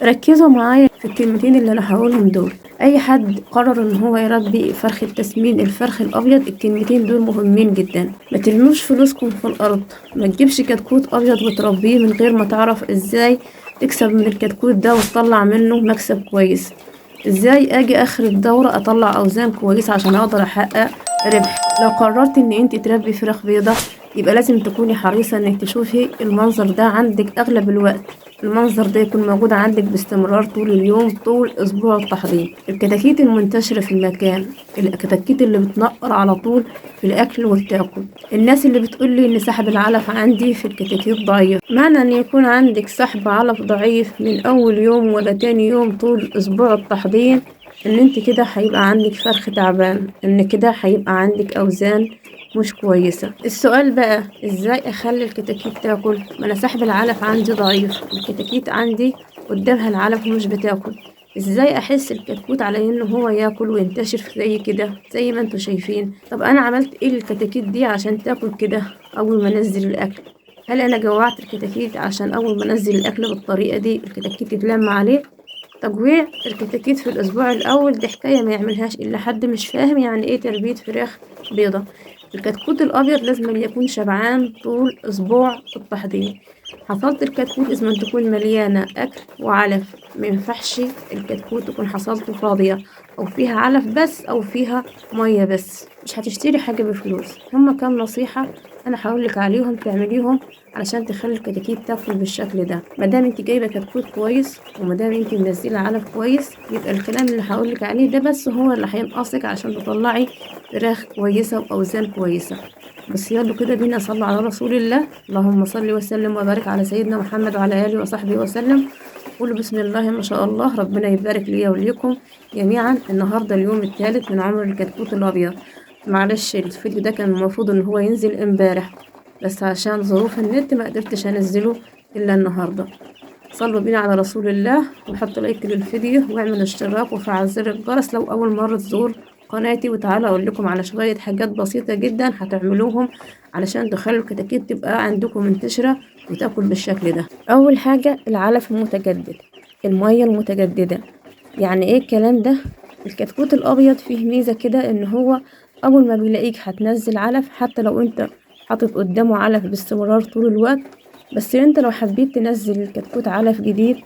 ركزوا معايا في الكلمتين اللي انا هقولهم دول. اي حد قرر ان هو يربي فرخ التسمين الفرخ الابيض، الكلمتين دول مهمين جدا. ما ترموش فلوسكم في الارض، ما تجيبش كتكوت ابيض وتربيه من غير ما تعرف ازاي تكسب من الكتكوت ده وتطلع منه مكسب كويس. ازاي اجي اخر الدورة اطلع اوزان كويسة عشان اقدر احقق ربح. لو قررت ان انت تربي فراخ بيضة، يبقى لازم تكوني حريصة انك تشوفي المنظر ده عندك اغلب الوقت. المنظر ده يكون موجود عندك باستمرار طول اليوم، طول اسبوع التحضير. الكتاكيت المنتشرة في المكان، الكتاكيت اللي بتنقر على طول في الاكل وبتاكل. الناس اللي بتقولي ان سحب العلف عندي في الكتاكيت ضعيف، معنى ان يكون عندك سحب علف ضعيف من اول يوم ولا تاني يوم طول اسبوع التحضير، ان انت كده هيبقى عندك فرخ تعبان، ان كده هيبقى عندك اوزان مش كويسة. السؤال بقى ازاي اخلي الكتاكيت تاكل؟ ما انا سحب العلف عندي ضعيف، الكتاكيت عندي قدامها العلف ومش بتاكل. ازاي احس الكتكوت على انه هو ياكل وينتشر زي كده زي ما انتوا شايفين؟ طب انا عملت ايه للكتاكيت دي عشان تاكل كده اول ما انزل الاكل؟ هل انا جوعت الكتاكيت عشان اول ما انزل الاكل بالطريقة دي الكتاكيت تتلم عليه؟ تجويع الكتاكيت في الأسبوع الأول دي حكاية ما يعملهاش إلا حد مش فاهم يعني إيه تربية فراخ بيضة. الكتكوت الأبيض لازم يكون شبعان طول أسبوع التحضير. حصلت الكتكوت لازم تكون مليانة أكل وعلف، مينفعش الكتكوت تكون حصلته فاضية أو فيها علف بس أو فيها مية بس. مش هتشتري حاجة بفلوس. هما كام نصيحة أنا هقولك عليهم تعمليهم علشان تخلي الكتاكيت تاكل بالشكل ده. مادام انت جايبه كتكوت كويس ومادام انت منزله علف كويس، يبقى الكلام اللي هقولك عليه ده بس هو اللي هينقصك عشان تطلعي فراخ كويسه واوزان كويسه. بس يلا كده بينا صلوا على رسول الله. اللهم صل وسلم وبارك على سيدنا محمد وعلى اله وصحبه وسلم. قولوا بسم الله ما شاء الله. ربنا يبارك لي وليكم جميعا. النهارده اليوم الثالث من عمر الكتكوت الابيض. معلش الفيديو ده كان المفروض ان هو ينزل امبارح، بس عشان ظروف النت ما قدرتش انزله الا النهارده. صلوا بينا على رسول الله وحطوا لايك للفيديو واعملوا اشتراك وفعل زر الجرس لو اول مره تزور قناتي. وتعالى اقول لكم على شويه حاجات بسيطه جدا هتعملوهم علشان تخلوا الكتاكيت تبقى عندكم منتشره وتاكل بالشكل ده. اول حاجه العلف المتجدد، الميه المتجدده. يعني ايه الكلام ده؟ الكتكوت الابيض فيه ميزه كده ان هو اول ما بيلاقيك هتنزل علف، حتى لو انت حاطط قدامه علف باستمرار طول الوقت، بس انت لو حبيت تنزل الكتكوت علف جديد،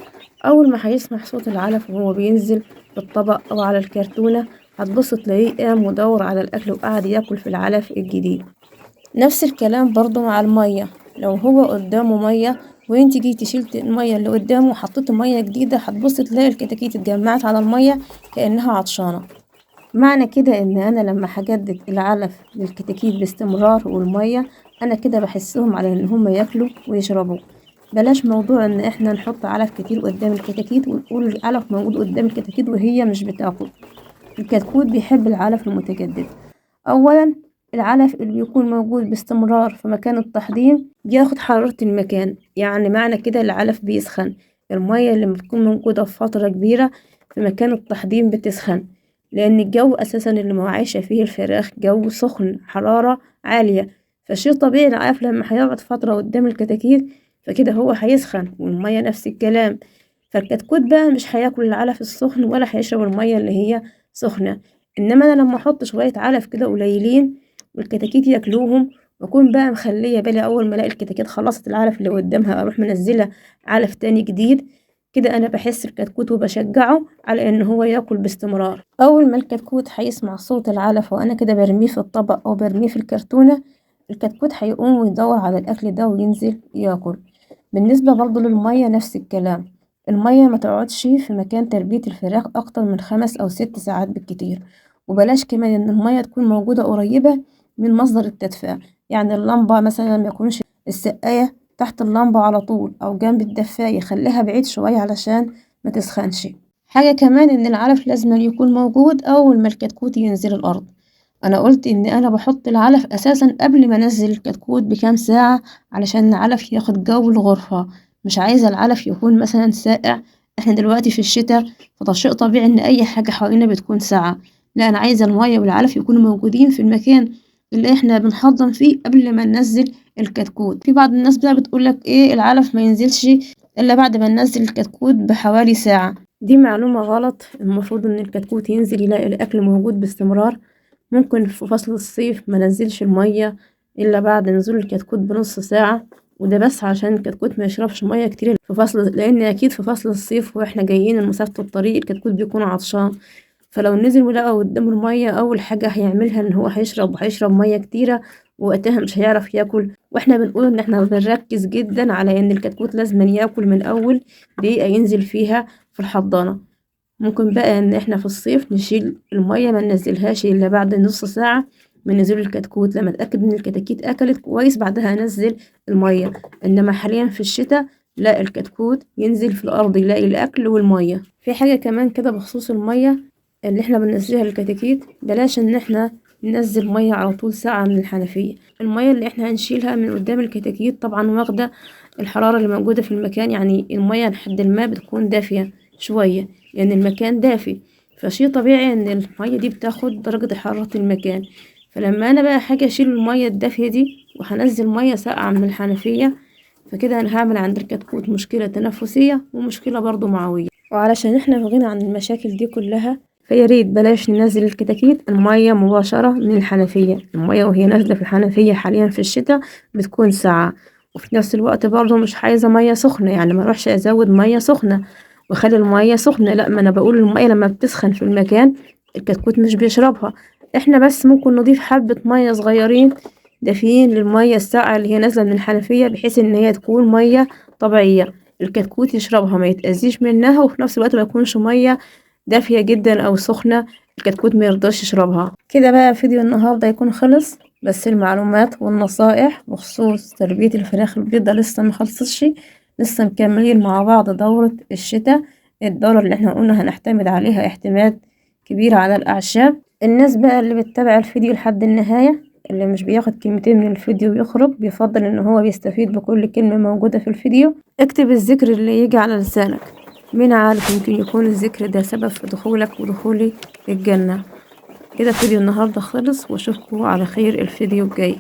اول ما هيسمع صوت العلف وهو بينزل في الطبق او على الكرتونة، هتبص تلاقيه قام ودور على الاكل وقعد ياكل في العلف الجديد. نفس الكلام برضو مع المية. لو هو قدامه مية وانت جيتي شلت المية اللي قدامه وحطيت مية جديدة، هتبص تلاقي الكتاكيت اتجمعت على المية كأنها عطشانة. معنى كده ان انا لما هجدد العلف للكتاكيت باستمرار والمية، انا كده بحسهم على ان هم ياكلوا ويشربوا. بلاش موضوع ان احنا نحط علف كتير قدام الكتاكيت ونقول العلف موجود قدام الكتاكيت وهي مش بتاكل. الكتكوت بيحب العلف المتجدد. اولا، العلف اللي بيكون موجود باستمرار في مكان التحضير بياخد حرارة المكان، يعني معنى كده العلف بيسخن. المية اللي بتكون موجودة في فترة كبيرة في مكان التحضير بتسخن، لأن الجو أساسا اللي عايشة فيه الفراخ جو سخن حرارة عالية. فشيء طبيعي العلف لما هيقعد فترة قدام الكتاكيت فكده هو هيسخن، والمية نفس الكلام. فالكتكوت بقى مش هياكل العلف السخن ولا هيشرب المية اللي هي سخنة. انما انا لما احط شويه علف كده قليلين والكتاكيت ياكلوهم، واكون بقى مخليه بالي اول ما الاقي الكتاكيت خلصت العلف اللي قدامها اروح منزله علف تاني جديد. كده انا بحس الكتكوت وبشجعه على ان هو ياكل باستمرار. اول ما الكتكوت هيسمع صوت العلف وانا كده برميه في الطبق او برميه في الكرتونه، الكتكوت هيقوم ويدور على الاكل ده وينزل ياكل. بالنسبه برضو للميه نفس الكلام. المية ما تقعدش في مكان تربية الفراخ أكتر من 5 أو 6 ساعات بالكتير. وبلاش كمان إن المية تكون موجودة قريبة من مصدر التدفئة، يعني اللمبة مثلا ما يكونش السقاية تحت اللمبة على طول أو جنب الدفاية، خليها بعيد شوية علشان ما تسخنش. حاجة كمان إن العلف لازم يكون موجود أول ما الكتكوت ينزل الأرض. أنا قلت إن أنا بحط العلف أساسا قبل ما أنزل الكتكوت بكام ساعة علشان العلف ياخد جو الغرفة. مش عايزة العلف يكون مثلا ساقع، احنا دلوقتي في الشتاء، فده شيء طبيعي ان اي حاجة حوالينا بتكون ساقعة. لا، انا عايزة المية والعلف يكونوا موجودين في المكان اللي احنا بنحضن فيه قبل ما ننزل الكتكوت. في بعض الناس بقى بتقولك ايه العلف ما ينزلش إلا بعد ما ننزل الكتكوت بحوالي ساعة. دي معلومة غلط، المفروض إن الكتكوت ينزل يلاقي الأكل موجود باستمرار. ممكن في فصل الصيف ما نزلش المية إلا بعد نزول الكتكوت بنص ساعة، وده بس عشان الكتكوت ما يشربش مية كتير في فصل، لأن أكيد في فصل الصيف وإحنا جايين من مسافة الطريق الكتكوت بيكون عطشان، فلو نزل ولقى قدامه المية أول حاجة هيعملها إن هو هيشرب مية كتيرة، ووقتها مش هيعرف ياكل. واحنا بنقول إن احنا بنركز جدا على إن الكتكوت لازم ياكل من أول دقيقة ينزل فيها في الحضانة. ممكن بقى إن احنا في الصيف نشيل المية ما ننزلهاش إلا بعد نص ساعة من نزول الكتكوت، لما اتأكد إن الكتاكيت أكلت كويس بعدها أنزل المية. إنما حاليا في الشتاء لا، الكتكوت ينزل في الأرض يلاقي الأكل والمية. في حاجة كمان كده بخصوص المية اللي احنا بننزلها للكتاكيت، بلاش إن احنا ننزل مية على طول ساعة من الحنفية. المية اللي احنا هنشيلها من قدام الكتاكيت طبعا واخدة الحرارة اللي موجودة في المكان، يعني المية لحد ما بتكون دافية شوية لأن المكان دافي، فشي طبيعي إن المية دي بتاخد درجة حرارة المكان. فلما أنا بقى حاجة أشيل المية الدافية دي وهنزل مية ساقعة من الحنفية، فكده أنا هعمل عند الكتكوت مشكلة تنفسية ومشكلة برضو معوية. وعلشان احنا في غنى عن المشاكل دي كلها، فياريت بلاش ننزل الكتاكيت المية مباشرة من الحنفية. المية وهي نازلة في الحنفية حاليا في الشتاء بتكون ساقعة، وفي نفس الوقت برضو مش عايزة مية سخنة، يعني ما اروحش ازود مية سخنة واخلي المية سخنة، لا، ما انا بقول المية لما بتسخن في المكان الكتكوت مش بيشربها. احنا بس ممكن نضيف حبة مية صغيرين دافيين للمية الساقعة اللي هي نازلة من الحنفية، بحيث ان هي تكون مية طبيعية الكتكوت يشربها ما يتأذيش منها، وفي نفس الوقت ما يكونش مية دافية جدا او سخنة الكتكوت ما يرضاش يشربها. كده بقى فيديو النهاردة يكون خلص، بس المعلومات والنصائح بخصوص تربية الفراخ البيضة لسه مخلصتش، لسه مكملين مع بعض دورة الشتاء، الدورة اللي احنا قلنا هنعتمد عليها اعتماد كبير على الأعشاب. الناس بقى اللي بتتابع الفيديو لحد النهاية، اللي مش بياخد كلمتين من الفيديو ويخرج، بيفضل ان هو بيستفيد بكل كلمة موجودة في الفيديو، اكتب الذكر اللي يجي على لسانك، مين عارف يمكن يكون الذكر ده سبب في دخولك ودخولي الجنة. كده فيديو النهاردة خلص، واشوفكم على خير الفيديو الجاي.